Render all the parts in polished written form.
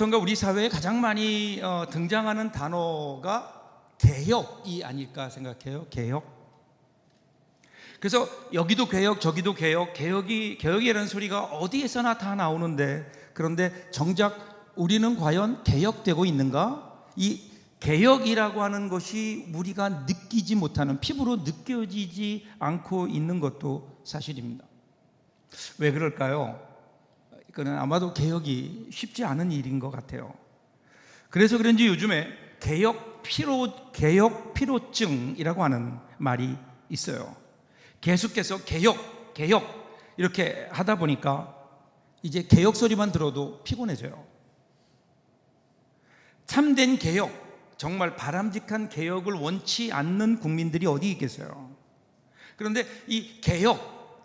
그런가 우리 사회에 가장 많이 등장하는 단어가 개혁이 아닐까 생각해요. 개혁. 그래서 여기도 개혁, 저기도 개혁, 개혁이라는 소리가 어디에서나 다 나오는데, 그런데 정작 우리는 과연 개혁되고 있는가? 이 개혁이라고 하는 것이 우리가 느끼지 못하는, 피부로 느껴지지 않고 있는 것도 사실입니다. 왜 그럴까요? 이거는 아마도 개혁이 쉽지 않은 일인 것 같아요. 그래서 그런지 요즘에 개혁 피로증이라고 하는 말이 있어요. 계속해서 개혁 이렇게 하다 보니까 이제 개혁 소리만 들어도 피곤해져요. 참된 개혁, 정말 바람직한 개혁을 원치 않는 국민들이 어디 있겠어요? 그런데 이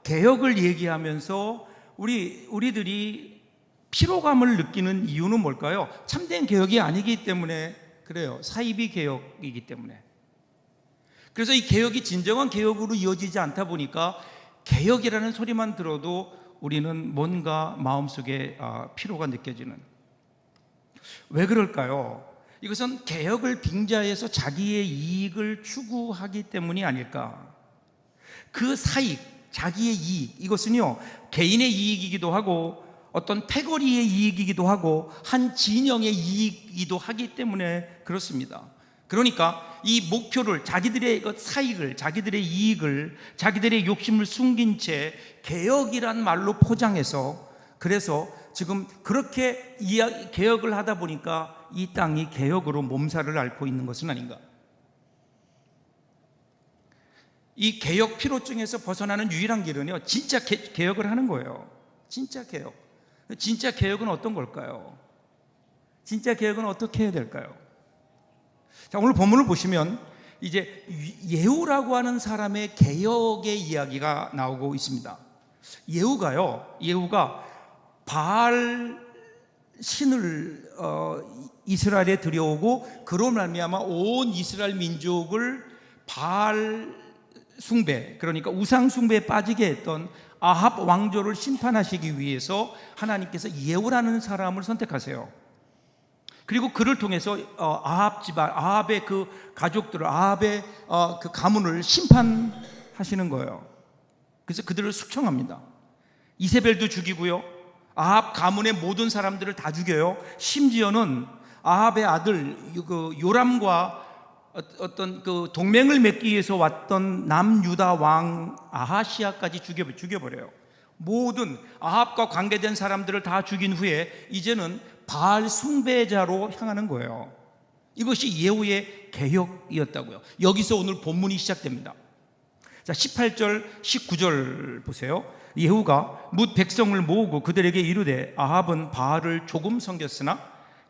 개혁을 얘기하면서 우리들이 피로감을 느끼는 이유는 뭘까요? 참된 개혁이 아니기 때문에 그래요. 사이비 개혁이기 때문에. 그래서 이 개혁이 진정한 개혁으로 이어지지 않다 보니까 개혁이라는 소리만 들어도 우리는 뭔가 마음속에 피로가 느껴지는. 왜 그럴까요? 이것은 개혁을 빙자해서 자기의 이익을 추구하기 때문이 아닐까. 그 사익, 자기의 이익, 이것은요 개인의 이익이기도 하고 어떤 패거리의 이익이기도 하고 한 진영의 이익이기도 하기 때문에 그렇습니다. 그러니까 이 목표를, 자기들의 사익을, 자기들의 이익을, 자기들의 욕심을 숨긴 채 개혁이란 말로 포장해서, 그래서 지금 그렇게 개혁을 하다 보니까 이 땅이 개혁으로 몸살을 앓고 있는 것은 아닌가. 이 개혁 피로증에서 벗어나는 유일한 길은요 진짜 개혁을 하는 거예요. 진짜 개혁. 진짜 개혁은 어떤 걸까요? 진짜 개혁은 어떻게 해야 될까요? 자, 오늘 본문을 보시면 이제 예후라고 하는 사람의 개혁의 이야기가 나오고 있습니다. 예후가 바알 신을 이스라엘에 들여오고 그로 말미암아 온 이스라엘 민족을 바알 숭배, 그러니까 우상 숭배에 빠지게 했던 아합 왕조를 심판하시기 위해서 하나님께서 예후라는 사람을 선택하세요. 그리고 그를 통해서 아합 집안, 아합의 그 가족들을, 아합의 그 가문을 심판하시는 거예요. 그래서 그들을 숙청합니다. 이세벨도 죽이고요, 아합 가문의 모든 사람들을 다 죽여요. 심지어는 아합의 아들 그 요람과 어떤 그 동맹을 맺기 위해서 왔던 남유다 왕 아하시아까지 죽여버려요. 모든 아합과 관계된 사람들을 다 죽인 후에 이제는 바알 숭배자로 향하는 거예요. 이것이 예후의 개혁이었다고요. 여기서 오늘 본문이 시작됩니다. 자, 18절 19절 보세요. 예후가 뭇 백성을 모으고 그들에게 이르되 아합은 바알을 조금 섬겼으나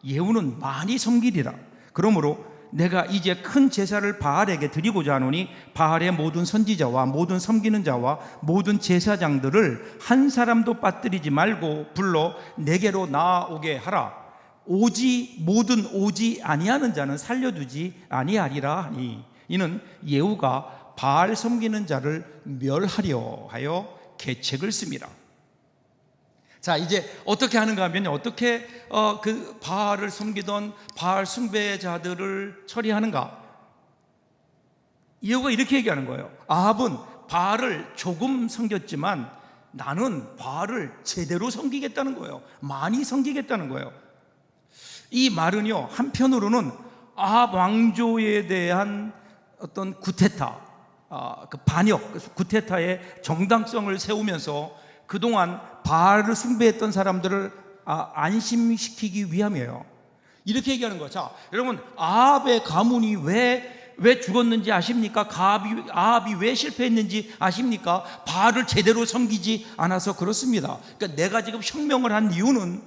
예후는 많이 섬기리라. 그러므로 내가 이제 큰 제사를 바알에게 드리고자 하노니 바알의 모든 선지자와 모든 섬기는 자와 모든 제사장들을 한 사람도 빠뜨리지 말고 불러 내게로 나아오게 하라. 모든 오지 아니하는 자는 살려두지 아니하리라 하니 이는 예후가 바알 섬기는 자를 멸하려 하여 계책을 씁니다. 자, 이제 어떻게 하는가 하면 어떻게 그 바알을 섬기던 바알 숭배자들을 처리하는가? 예후가 이렇게 얘기하는 거예요. 아합은 바알을 조금 섬겼지만 나는 바알을 제대로 섬기겠다는 거예요. 많이 섬기겠다는 거예요. 이 말은요 한편으로는 아합 왕조에 대한 어떤 구테타, 그 반역, 구테타의 정당성을 세우면서 그동안 바알을 숭배했던 사람들을 안심시키기 위함이에요. 이렇게 얘기하는 거죠. 자, 여러분, 아합의 가문이 왜 죽었는지 아십니까? 아합이 왜 실패했는지 아십니까? 바알을 제대로 섬기지 않아서 그렇습니다. 그러니까 내가 지금 혁명을 한 이유는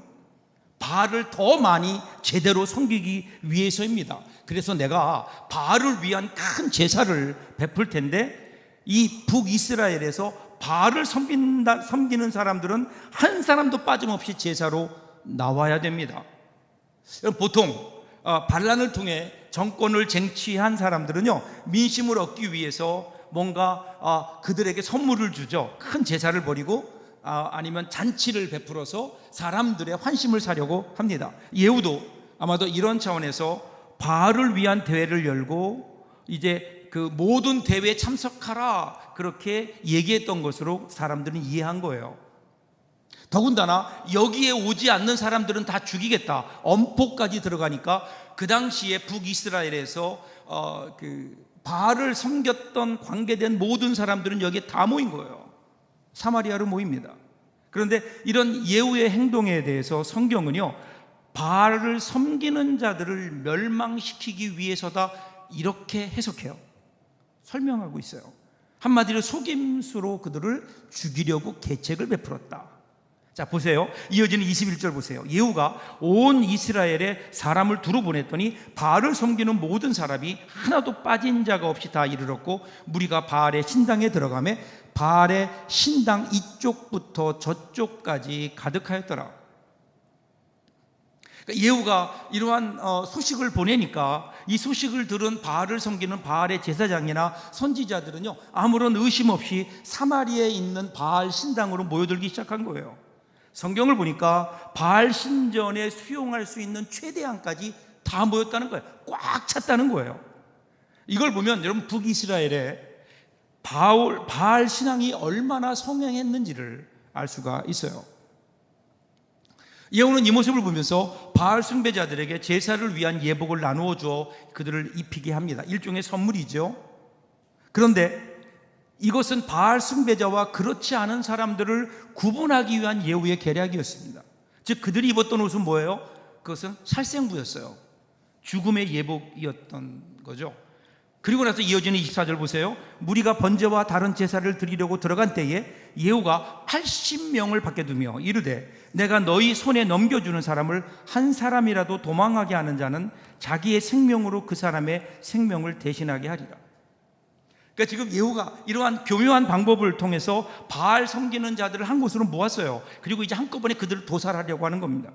바알을 더 많이 제대로 섬기기 위해서입니다. 그래서 내가 바알을 위한 큰 제사를 베풀 텐데 이 북이스라엘에서 바알을 섬기는 사람들은 한 사람도 빠짐없이 제사로 나와야 됩니다. 보통 반란을 통해 정권을 쟁취한 사람들은요 민심을 얻기 위해서 뭔가 그들에게 선물을 주죠. 큰 제사를 벌이고 아니면 잔치를 베풀어서 사람들의 환심을 사려고 합니다. 예후도 아마도 이런 차원에서 바알을 위한 대회를 열고 이제 그 모든 대회에 참석하라 그렇게 얘기했던 것으로 사람들은 이해한 거예요. 더군다나 여기에 오지 않는 사람들은 다 죽이겠다, 엄포까지 들어가니까 그 당시에 북이스라엘에서 그 바알을 섬겼던 관계된 모든 사람들은 여기에 다 모인 거예요. 사마리아로 모입니다. 그런데 이런 예후의 행동에 대해서 성경은요, 바알을 섬기는 자들을 멸망시키기 위해서다 이렇게 해석해요. 설명하고 있어요. 한마디로 속임수로 그들을 죽이려고 계책을 베풀었다. 자, 보세요. 이어지는 21절 보세요. 예후가 온 이스라엘에 사람을 두루 보냈더니 바알을 섬기는 모든 사람이 하나도 빠진 자가 없이 다 이르렀고 무리가 바알의 신당에 들어가매 바알의 신당 이쪽부터 저쪽까지 가득하였더라. 그러니까 예후가 이러한 소식을 보내니까 이 소식을 들은 바알을 섬기는 바알의 제사장이나 선지자들은요, 아무런 의심 없이 사마리아에 있는 바알 신당으로 모여들기 시작한 거예요. 성경을 보니까 바알 신전에 수용할 수 있는 최대한까지 다 모였다는 거예요. 꽉 찼다는 거예요. 이걸 보면 여러분 북이스라엘에 바알 신앙이 얼마나 성행했는지를 알 수가 있어요. 예후는 이 모습을 보면서 바알 숭배자들에게 제사를 위한 예복을 나누어 주어 그들을 입히게 합니다. 일종의 선물이죠. 그런데 이것은 바알 숭배자와 그렇지 않은 사람들을 구분하기 위한 예후의 계략이었습니다. 즉 그들이 입었던 옷은 뭐예요? 그것은 살생부였어요. 죽음의 예복이었던 거죠. 그리고 나서 이어지는 24절 보세요. 무리가 번제와 다른 제사를 드리려고 들어간 때에 예후가 80명을 밖에 두며 이르되 내가 너희 손에 넘겨주는 사람을 한 사람이라도 도망하게 하는 자는 자기의 생명으로 그 사람의 생명을 대신하게 하리라. 그러니까 지금 예후가 이러한 교묘한 방법을 통해서 바알 섬기는 자들을 한 곳으로 모았어요. 그리고 이제 한꺼번에 그들을 도살하려고 하는 겁니다.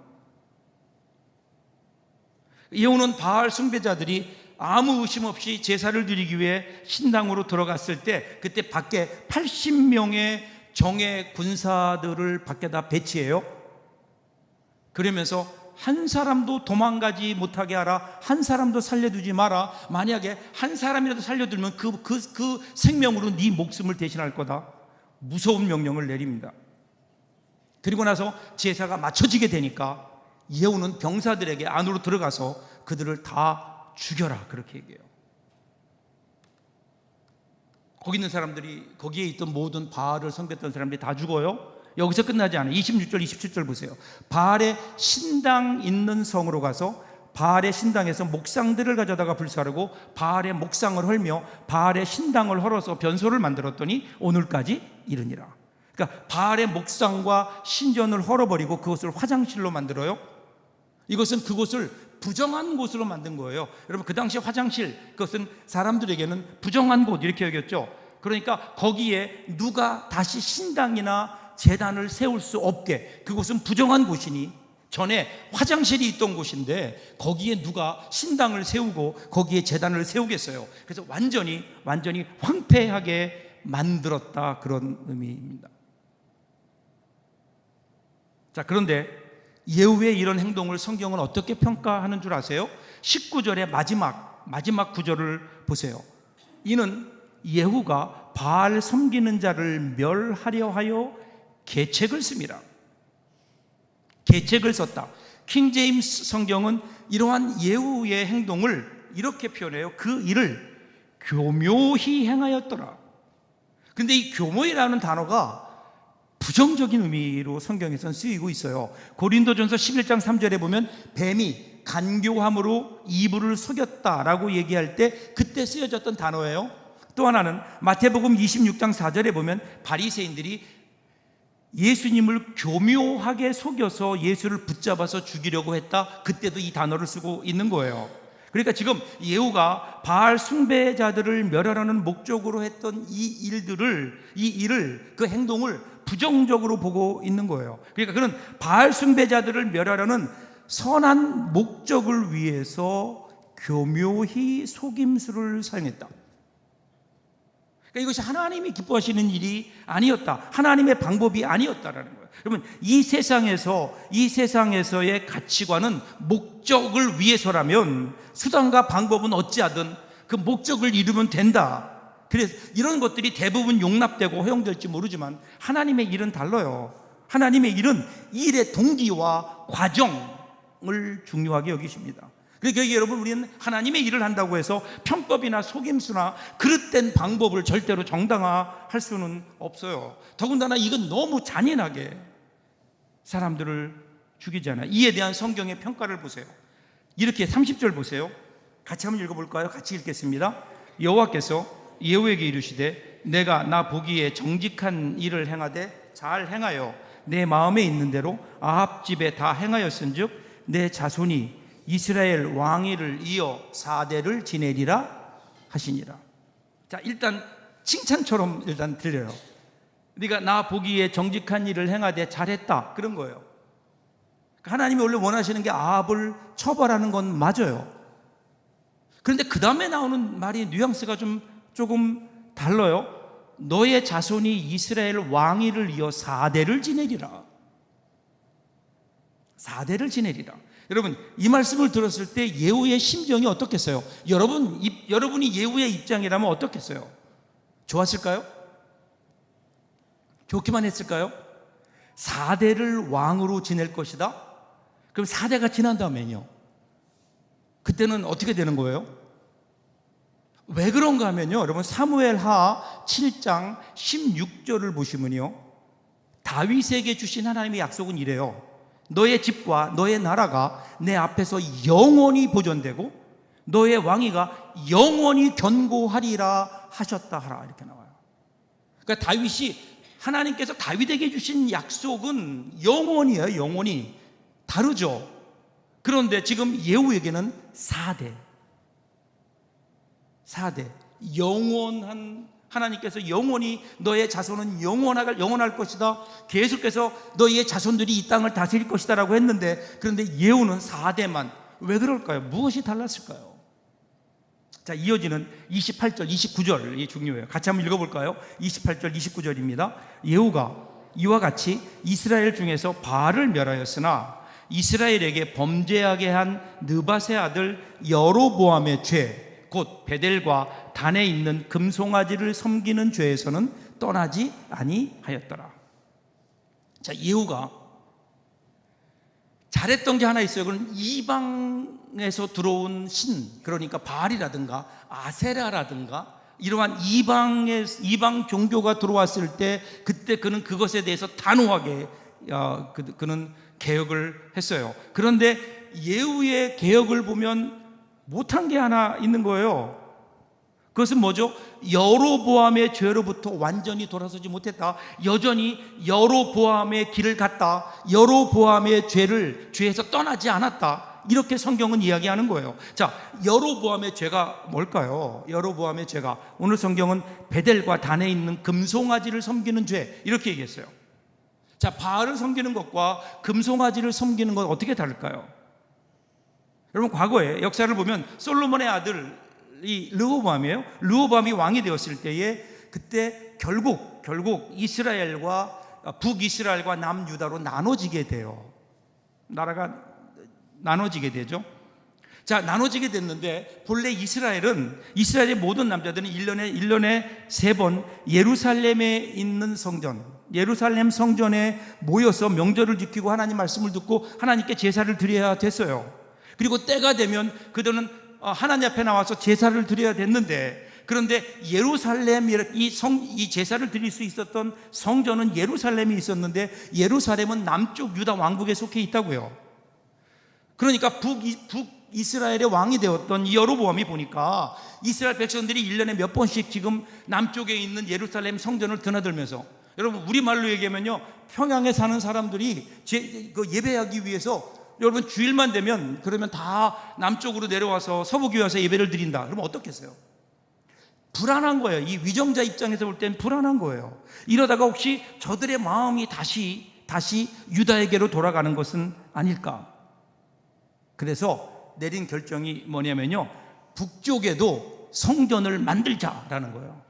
예후는 바알 숭배자들이 아무 의심 없이 제사를 드리기 위해 신당으로 들어갔을 때 그때 밖에 80명의 정예 군사들을 밖에다 배치해요. 그러면서 한 사람도 도망가지 못하게 하라, 한 사람도 살려두지 마라. 만약에 한 사람이라도 살려두면 그 생명으로 네 목숨을 대신할 거다. 무서운 명령을 내립니다. 그리고 나서 제사가 마쳐지게 되니까 예후는 병사들에게 안으로 들어가서 그들을 다 죽여라 그렇게 얘기해요. 거기 있는 사람들이, 거기에 있던 모든 바알을 섬겼던 사람들이 다 죽어요. 여기서 끝나지 않아요. 26절 27절 보세요. 바알의 신당 있는 성으로 가서 바알의 신당에서 목상들을 가져다가 불사르고 바알의 목상을 헐며 바알의 신당을 헐어서 변소를 만들었더니 오늘까지 이르니라. 그러니까 바알의 목상과 신전을 헐어버리고 그것을 화장실로 만들어요. 이것은 그곳을 부정한 곳으로 만든 거예요. 여러분 그 당시 화장실, 그것은 사람들에게는 부정한 곳 이렇게 여겼죠. 그러니까 거기에 누가 다시 신당이나 제단을 세울 수 없게, 그곳은 부정한 곳이니 전에 화장실이 있던 곳인데 거기에 누가 신당을 세우고 거기에 제단을 세우겠어요. 그래서 완전히 황폐하게 만들었다, 그런 의미입니다. 자, 그런데 예후의 이런 행동을 성경은 어떻게 평가하는 줄 아세요? 19절의 마지막 구절을 보세요. 이는 예후가 바알 섬기는 자를 멸하려 하여 계책을 씁니다. 계책을 썼다. 킹제임스 성경은 이러한 예후의 행동을 이렇게 표현해요. 그 일을 교묘히 행하였더라. 그런데 이 교묘히라는 단어가 부정적인 의미로 성경에서는 쓰이고 있어요. 고린도전서 11장 3절에 보면 뱀이 간교함으로 이불을 속였다라고 얘기할 때 그때 쓰여졌던 단어예요. 또 하나는 마태복음 26장 4절에 보면 바리새인들이 예수님을 교묘하게 속여서 예수를 붙잡아서 죽이려고 했다. 그때도 이 단어를 쓰고 있는 거예요. 그러니까 지금 예후가 바알 숭배자들을 멸하라는 목적으로 했던 이 일을, 그 행동을 부정적으로 보고 있는 거예요. 그러니까 그는 바알 숭배자들을 멸하라는 선한 목적을 위해서 교묘히 속임수를 사용했다. 그러니까 이것이 하나님이 기뻐하시는 일이 아니었다, 하나님의 방법이 아니었다라는 거예요. 여러분, 이 세상에서의 가치관은 목적을 위해서라면 수단과 방법은 어찌하든 그 목적을 이루면 된다. 그래서 이런 것들이 대부분 용납되고 허용될지 모르지만 하나님의 일은 달라요. 하나님의 일은 일의 동기와 과정을 중요하게 여기십니다. 그러니까 여러분, 우리는 하나님의 일을 한다고 해서 편법이나 속임수나 그릇된 방법을 절대로 정당화할 수는 없어요. 더군다나 이건 너무 잔인하게 사람들을 죽이잖아요. 이에 대한 성경의 평가를 보세요. 이렇게 30절 보세요. 같이 한번 읽어볼까요? 같이 읽겠습니다. 여호와께서 예후에게 이르시되 내가 나 보기에 정직한 일을 행하되 잘 행하여 내 마음에 있는 대로 아합 집에 다 행하였은즉 내 자손이 이스라엘 왕위를 이어 4대를 지내리라 하시니라. 자, 일단 칭찬처럼 일단 들려요. 네가 나 보기에 정직한 일을 행하되 잘했다, 그런 거예요. 하나님이 원래 원하시는 게 아합을 처벌하는 건 맞아요. 그런데 그 다음에 나오는 말이 뉘앙스가 조금 달라요. 너의 자손이 이스라엘 왕위를 이어 4대를 지내리라. 4대를 지내리라. 여러분, 이 말씀을 들었을 때 예후의 심정이 어떻겠어요? 여러분이 예후의 입장이라면 어떻겠어요? 좋았을까요? 좋기만 했을까요? 4대를 왕으로 지낼 것이다? 그럼 4대가 지난 다음에요, 그때는 어떻게 되는 거예요? 왜 그런가 하면요, 여러분, 사무엘하 7장 16절을 보시면요, 다윗에게 주신 하나님의 약속은 이래요. 너의 집과 너의 나라가 내 앞에서 영원히 보존되고 너의 왕위가 영원히 견고하리라 하셨다 하라, 이렇게 나와요. 그러니까 하나님께서 다윗에게 주신 약속은 영원이에요. 영원히. 다르죠. 그런데 지금 예후에게는 4대 영원한, 하나님께서 영원히 너의 자손은 영원할 것이다, 계속해서 너의 자손들이 이 땅을 다스릴 것이다 라고 했는데, 그런데 예후는 4대만. 왜 그럴까요? 무엇이 달랐을까요? 자, 이어지는 28절 29절이 중요해요. 같이 한번 읽어볼까요? 28절 29절입니다 예후가 이와 같이 이스라엘 중에서 바알을 멸하였으나 이스라엘에게 범죄하게 한 느밧의 아들 여로보암의 죄, 곧 베델과 단에 있는 금송아지를 섬기는 죄에서는 떠나지 아니하였더라. 자, 예후가 잘했던 게 하나 있어요. 그건 이방에서 들어온 신, 그러니까 바알이라든가 아세라라든가 이러한 이방 종교가 들어왔을 때, 그때 그는 그것에 대해서 단호하게 그는 개혁을 했어요. 그런데 예후의 개혁을 보면 못한 게 하나 있는 거예요. 그것은 뭐죠? 여로보암의 죄로부터 완전히 돌아서지 못했다. 여전히 여로보암의 길을 갔다. 여로보암의 죄에서 떠나지 않았다. 이렇게 성경은 이야기하는 거예요. 자, 여로보암의 죄가 뭘까요? 여로보암의 죄가, 오늘 성경은 베델과 단에 있는 금송아지를 섬기는 죄, 이렇게 얘기했어요. 자, 바알을 섬기는 것과 금송아지를 섬기는 건 어떻게 다를까요? 여러분, 과거에 역사를 보면 솔로몬의 아들이 르호보암이에요. 르호보암이 왕이 되었을 때에 그때 결국 이스라엘과 북이스라엘과 남유다로 나눠지게 돼요. 나라가 나눠지게 되죠. 자, 나눠지게 됐는데 본래 이스라엘의 모든 남자들은 1년에 3번 예루살렘에 있는 예루살렘 성전에 모여서 명절을 지키고 하나님 말씀을 듣고 하나님께 제사를 드려야 됐어요. 그리고 때가 되면 그들은 하나님 앞에 나와서 제사를 드려야 됐는데, 그런데 이 제사를 드릴 수 있었던 성전은 예루살렘이 있었는데 예루살렘은 남쪽 유다 왕국에 속해 있다고요. 그러니까 북이스라엘의 왕이 되었던 여로보암이 보니까 이스라엘 백성들이 1년에 몇 번씩 지금 남쪽에 있는 예루살렘 성전을 드나들면서, 여러분 우리말로 얘기하면요, 평양에 사는 사람들이 예배하기 위해서 여러분 주일만 되면 그러면 다 남쪽으로 내려와서 서부교회 와서 예배를 드린다. 그러면 어떻겠어요? 불안한 거예요. 이 위정자 입장에서 볼 땐 불안한 거예요. 이러다가 혹시 저들의 마음이 다시 유다에게로 돌아가는 것은 아닐까? 그래서 내린 결정이 뭐냐면요, 북쪽에도 성전을 만들자라는 거예요.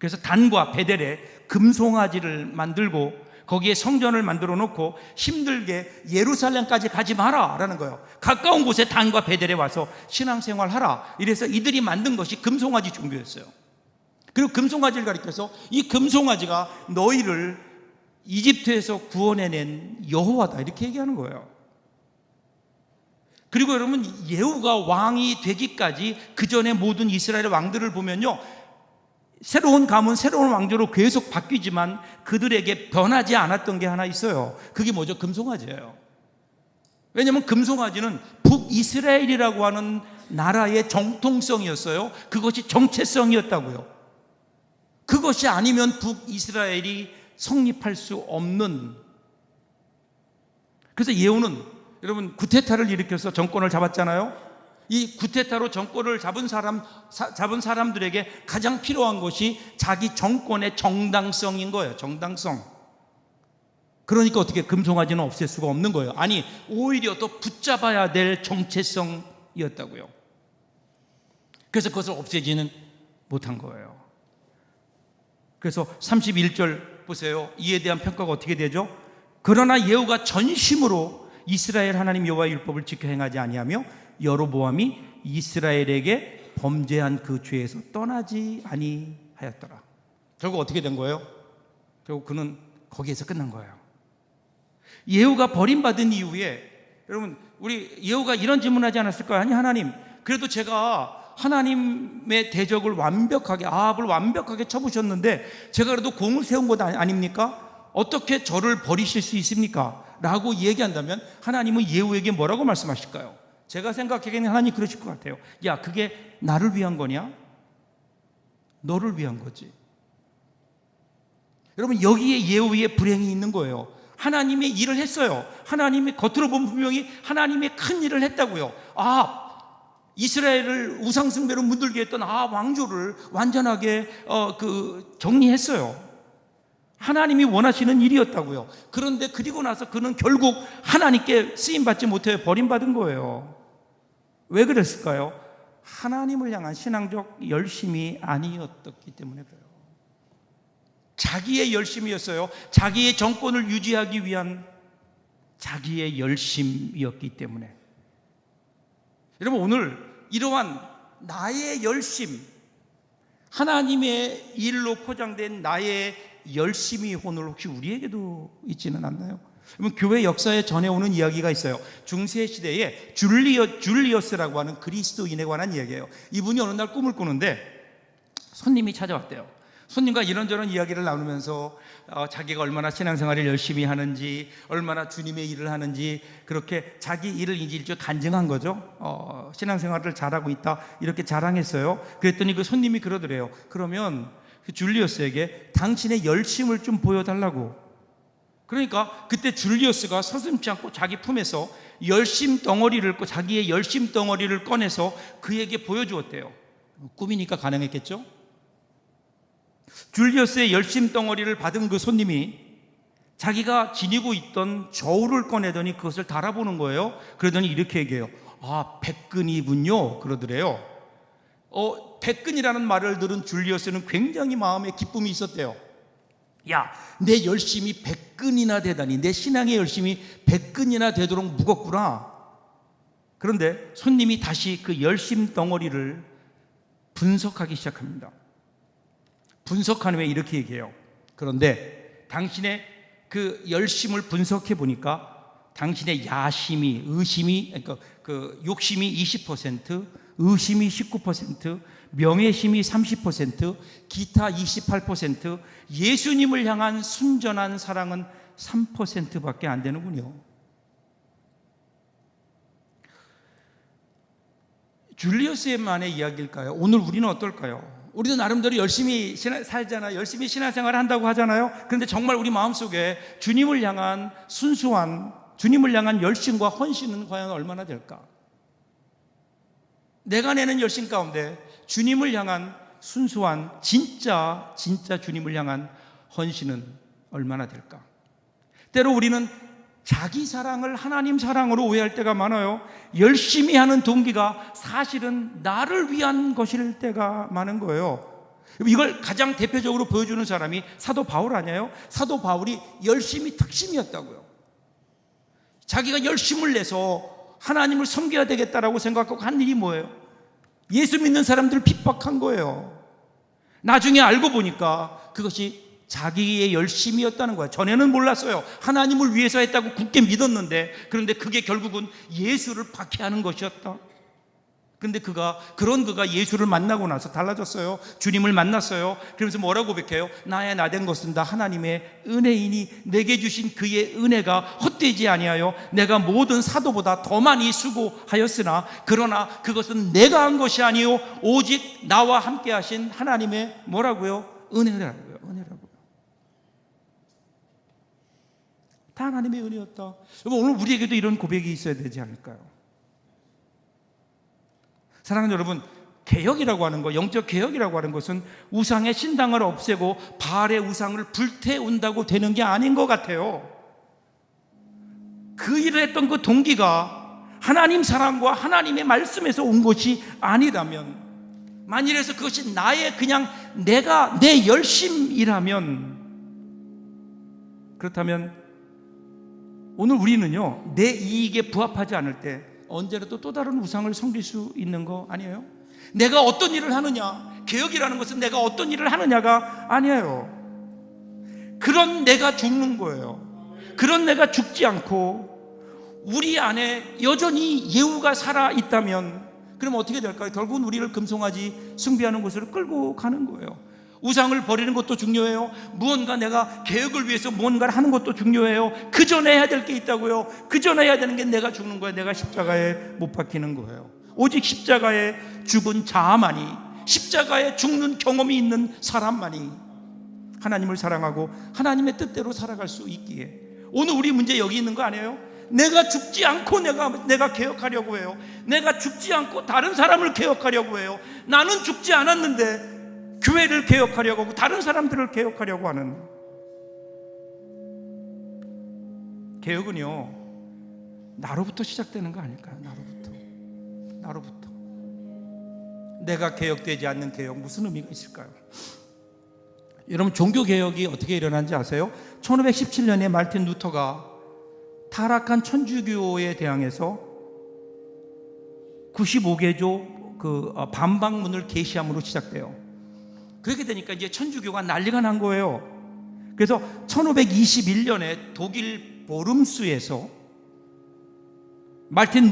그래서 단과 베델에 금송아지를 만들고 거기에 성전을 만들어 놓고 힘들게 예루살렘까지 가지 마라 라는 거예요. 가까운 곳에 단과 베델에 와서 신앙생활 하라. 이래서 이들이 만든 것이 금송아지 종교였어요. 그리고 금송아지를 가리켜서 이 금송아지가 너희를 이집트에서 구원해낸 여호와다 이렇게 얘기하는 거예요. 그리고 여러분, 예후가 왕이 되기까지 그 전에 모든 이스라엘 왕들을 보면요, 새로운 가문, 새로운 왕조로 계속 바뀌지만 그들에게 변하지 않았던 게 하나 있어요. 그게 뭐죠? 금송아지예요. 왜냐하면 금송아지는 북이스라엘이라고 하는 나라의 정통성이었어요. 그것이 정체성이었다고요. 그것이 아니면 북이스라엘이 성립할 수 없는. 그래서 예후는 여러분 구테타를 일으켜서 정권을 잡았잖아요. 이 구테타로 정권을 잡은 사람들에게 가장 필요한 것이 자기 정권의 정당성인 거예요. 정당성. 그러니까 어떻게 금송아지는 없앨 수가 없는 거예요. 아니, 오히려 더 붙잡아야 될 정체성이었다고요. 그래서 그것을 없애지는 못한 거예요. 그래서 31절 보세요. 이에 대한 평가가 어떻게 되죠? 그러나 예후가 전심으로 이스라엘 하나님 여호와의 율법을 지켜 행하지 아니하며 여로보암이 이스라엘에게 범죄한 그 죄에서 떠나지 아니하였더라. 결국 어떻게 된 거예요? 결국 그는 거기에서 끝난 거예요. 예후가 버림받은 이후에, 여러분, 우리 예후가 이런 질문하지 않았을까요? 아니, 하나님, 그래도 제가 하나님의 대적을 완벽하게, 아합을 완벽하게 쳐부셨는데 제가 그래도 공을 세운 것 아닙니까? 어떻게 저를 버리실 수 있습니까? 라고 얘기한다면 하나님은 예후에게 뭐라고 말씀하실까요? 제가 생각하기에는 하나님 그러실 것 같아요. 야, 그게 나를 위한 거냐? 너를 위한 거지. 여러분, 여기에 예후의 불행이 있는 거예요. 하나님의 일을 했어요. 하나님이 겉으로 보면 분명히 하나님의 큰 일을 했다고요. 이스라엘을 우상숭배로 물들게 했던 왕조를 완전하게 정리했어요. 하나님이 원하시는 일이었다고요. 그런데 그리고 나서 그는 결국 하나님께 쓰임받지 못해 버림받은 거예요. 왜 그랬을까요? 하나님을 향한 신앙적 열심이 아니었기 때문에 그래요. 자기의 열심이었어요. 자기의 정권을 유지하기 위한 자기의 열심이었기 때문에. 여러분, 오늘 이러한 나의 열심, 하나님의 일로 포장된 나의 열심이 오늘 혹시 우리에게도 있지는 않나요? 여러분, 교회 역사에 전해오는 이야기가 있어요. 중세 시대에 줄리어스라고 하는 그리스도인에 관한 이야기예요. 이분이 어느 날 꿈을 꾸는데 손님이 찾아왔대요. 손님과 이런저런 이야기를 나누면서 자기가 얼마나 신앙생활을 열심히 하는지, 얼마나 주님의 일을 하는지, 그렇게 자기 일을 이제 일종의 간증한 거죠. 신앙생활을 잘하고 있다 이렇게 자랑했어요. 그랬더니 그 손님이 그러더래요. 그러면 그 줄리어스에게 당신의 열심을 좀 보여달라고. 그러니까 그때 줄리어스가 서슴지 않고 자기 품에서 자기의 열심 덩어리를 꺼내서 그에게 보여주었대요. 꿈이니까 가능했겠죠? 줄리어스의 열심 덩어리를 받은 그 손님이 자기가 지니고 있던 저울을 꺼내더니 그것을 달아보는 거예요. 그러더니 이렇게 얘기해요. 100근이군요. 그러더래요. 100근이라는 말을 들은 줄리어스는 굉장히 마음에 기쁨이 있었대요. 야, 내 열심이 100근이나 되다니, 내 신앙의 열심이 100근이나 되도록 무겁구나. 그런데 손님이 다시 그 열심 덩어리를 분석하기 시작합니다. 분석하는 왜 이렇게 얘기해요. 그런데 당신의 그 열심을 분석해 보니까 당신의 야심이, 욕심이 20%, 의심이 19%, 명예심이 30%, 기타 28%, 예수님을 향한 순전한 사랑은 3%밖에 안 되는군요. 줄리어스만의 이야기일까요? 오늘 우리는 어떨까요? 우리도 나름대로 열심히 살잖아요. 열심히 신앙생활을 한다고 하잖아요. 그런데 정말 우리 마음속에 주님을 향한 순수한, 주님을 향한 열심과 헌신은 과연 얼마나 될까? 내가 내는 열심 가운데 주님을 향한 순수한 진짜 주님을 향한 헌신은 얼마나 될까? 때로 우리는 자기 사랑을 하나님 사랑으로 오해할 때가 많아요. 열심히 하는 동기가 사실은 나를 위한 것일 때가 많은 거예요. 이걸 가장 대표적으로 보여주는 사람이 사도 바울 아니에요? 사도 바울이 열심이 특심이었다고요. 자기가 열심을 내서 하나님을 섬겨야 되겠다라고 생각하고 한 일이 뭐예요? 예수 믿는 사람들을 핍박한 거예요. 나중에 알고 보니까 그것이 자기의 열심이었다는 거예요. 전에는 몰랐어요. 하나님을 위해서 했다고 굳게 믿었는데, 그런데 그게 결국은 예수를 박해하는 것이었다. 근데 그가 예수를 만나고 나서 달라졌어요. 주님을 만났어요. 그러면서 뭐라고 고백해요? 나의 나된 것은 다 하나님의 은혜이니 내게 주신 그의 은혜가 헛되지 아니하여 내가 모든 사도보다 더 많이 수고하였으나 그러나 그것은 내가 한 것이 아니요 오직 나와 함께 하신 하나님의 뭐라고요? 은혜라고요. 은혜라고요. 다 하나님의 은혜였다. 여러분, 오늘 우리에게도 이런 고백이 있어야 되지 않을까요? 사랑하는 여러분, 개혁이라고 하는 것, 영적 개혁이라고 하는 것은 우상의 신당을 없애고 바알의 우상을 불태운다고 되는 게 아닌 것 같아요. 그 일을 했던 그 동기가 하나님 사랑과 하나님의 말씀에서 온 것이 아니라면, 만일에서 그것이 나의 그냥 내 열심이라면, 그렇다면 오늘 우리는요, 내 이익에 부합하지 않을 때 언제라도 또 다른 우상을 섬길 수 있는 거 아니에요? 내가 어떤 일을 하느냐, 개혁이라는 것은 내가 어떤 일을 하느냐가 아니에요. 그런 내가 죽는 거예요. 그런 내가 죽지 않고 우리 안에 여전히 예후가 살아있다면 그럼 어떻게 될까요? 결국은 우리를 금송아지 숭배하는 곳으로 끌고 가는 거예요. 우상을 버리는 것도 중요해요. 무언가 내가 개혁을 위해서 무언가를 하는 것도 중요해요. 그 전에 해야 될 게 있다고요. 그 전에 해야 되는 게 내가 죽는 거예요. 내가 십자가에 못 박히는 거예요. 오직 십자가에 죽은 자만이, 십자가에 죽는 경험이 있는 사람만이 하나님을 사랑하고 하나님의 뜻대로 살아갈 수 있기에, 오늘 우리 문제 여기 있는 거 아니에요? 내가 죽지 않고 내가 개혁하려고 해요. 내가 죽지 않고 다른 사람을 개혁하려고 해요. 나는 죽지 않았는데 교회를 개혁하려고 하고 다른 사람들을 개혁하려고 하는 개혁은요, 나로부터 시작되는 거 아닐까요? 나로부터. 내가 개혁되지 않는 개혁, 무슨 의미가 있을까요? 여러분, 종교개혁이 어떻게 일어난지 아세요? 1517년에 말틴 루터가 타락한 천주교에 대항해서 95개조 그 반박문을 게시함으로 시작돼요. 그렇게 되니까 이제 천주교가 난리가 난 거예요. 그래서 1521년에 독일 보름스에서 마르틴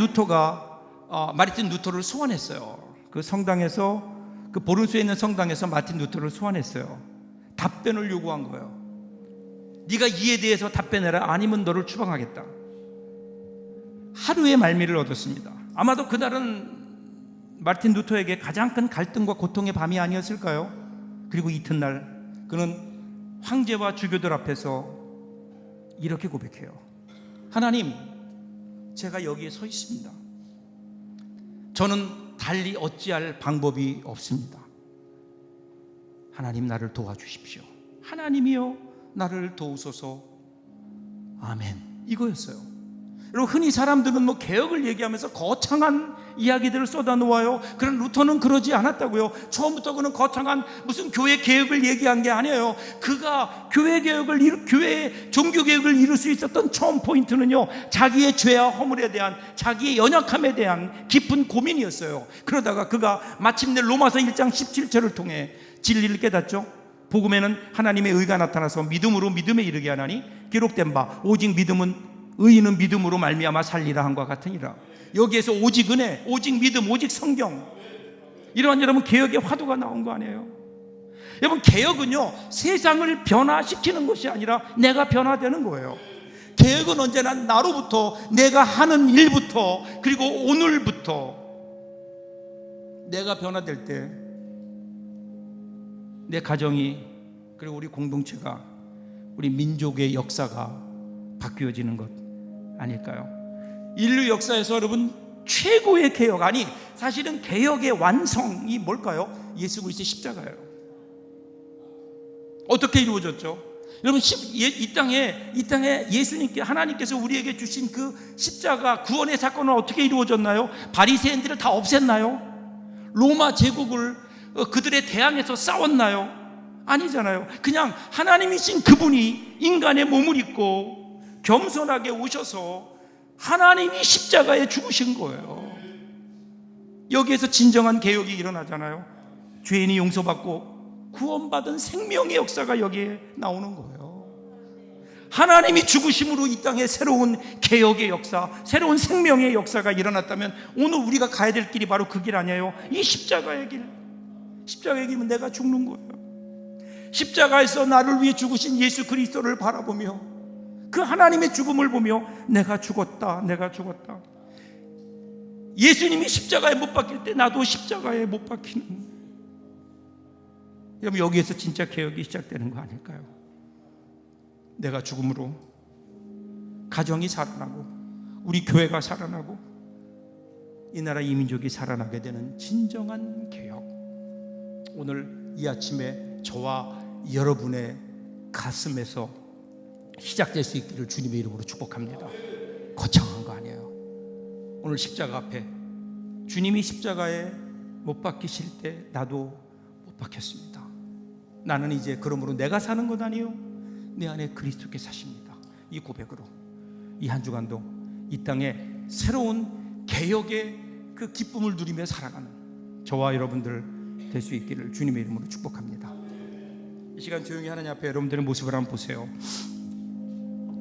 루터를 소환했어요. 그 성당에서, 그 보름스에 있는 성당에서 마르틴 루터를 소환했어요. 답변을 요구한 거예요. 네가 이에 대해서 답변해라, 아니면 너를 추방하겠다. 하루의 말미를 얻었습니다. 아마도 그날은 마르틴 루터에게 가장 큰 갈등과 고통의 밤이 아니었을까요? 그리고 이튿날 그는 황제와 주교들 앞에서 이렇게 고백해요. 하나님, 제가 여기에 서 있습니다. 저는 달리 어찌할 방법이 없습니다. 하나님, 나를 도와주십시오. 하나님이여, 나를 도우소서. 아멘. 이거였어요. 여러분, 흔히 사람들은 뭐 개혁을 얘기하면서 거창한 이야기들을 쏟아놓아요. 그런 루터는 그러지 않았다고요. 처음부터 그는 거창한 무슨 교회 개혁을 얘기한 게 아니에요. 그가 교회 종교 개혁을 이룰 수 있었던 처음 포인트는요, 자기의 죄와 허물에 대한, 자기의 연약함에 대한 깊은 고민이었어요. 그러다가 그가 마침내 로마서 1장 17절을 통해 진리를 깨닫죠. 복음에는 하나님의 의가 나타나서 믿음으로 믿음에 이르게 하나니 기록된 바 오직 의인은 믿음으로 말미암아 살리라 한과 같으니라. 여기에서 오직 은혜, 오직 믿음, 오직 성경, 이러한 여러분 개혁의 화두가 나온 거 아니에요? 여러분, 개혁은요, 세상을 변화시키는 것이 아니라 내가 변화되는 거예요. 개혁은 언제나 나로부터, 내가 하는 일부터, 그리고 오늘부터 내가 변화될 때 내 가정이, 그리고 우리 공동체가, 우리 민족의 역사가 바뀌어지는 것 아닐까요? 인류 역사에서 여러분 최고의 개혁, 아니 사실은 개혁의 완성이 뭘까요? 예수 그리스도의 십자가예요. 어떻게 이루어졌죠? 여러분, 이 땅에 예수님께, 하나님께서 우리에게 주신 그 십자가 구원의 사건은 어떻게 이루어졌나요? 바리새인들을 다 없앴나요? 로마 제국을 그들에 대항해서 싸웠나요? 아니잖아요. 그냥 하나님이신 그분이 인간의 몸을 입고 겸손하게 오셔서 하나님이 십자가에 죽으신 거예요. 여기에서 진정한 개혁이 일어나잖아요. 죄인이 용서받고 구원받은 생명의 역사가 여기에 나오는 거예요. 하나님이 죽으심으로 이 땅에 새로운 개혁의 역사, 새로운 생명의 역사가 일어났다면 오늘 우리가 가야 될 길이 바로 그 길 아니에요? 이 십자가의 길. 십자가의 길은 내가 죽는 거예요. 십자가에서 나를 위해 죽으신 예수 그리스도를 바라보며 그 하나님의 죽음을 보며 내가 죽었다, 내가 죽었다. 예수님이 십자가에 못 박힐 때 나도 십자가에 못 박히는, 여러분 여기에서 진짜 개혁이 시작되는 거 아닐까요? 내가 죽음으로 가정이 살아나고 우리 교회가 살아나고 이 나라 이 민족이 살아나게 되는 진정한 개혁, 오늘 이 아침에 저와 여러분의 가슴에서 시작될 수 있기를 주님의 이름으로 축복합니다. 거창한 거 아니에요. 오늘 십자가 앞에 주님이 십자가에 못 박히실 때 나도 못 박혔습니다. 나는 이제 그러므로 내가 사는 것 아니요 내 안에 그리스도께서 사십니다. 이 고백으로 이 한 주간도 이 땅에 새로운 개혁의 그 기쁨을 누리며 살아가는 저와 여러분들 될 수 있기를 주님의 이름으로 축복합니다. 이 시간 조용히 하나님 앞에 여러분들의 모습을 한번 보세요.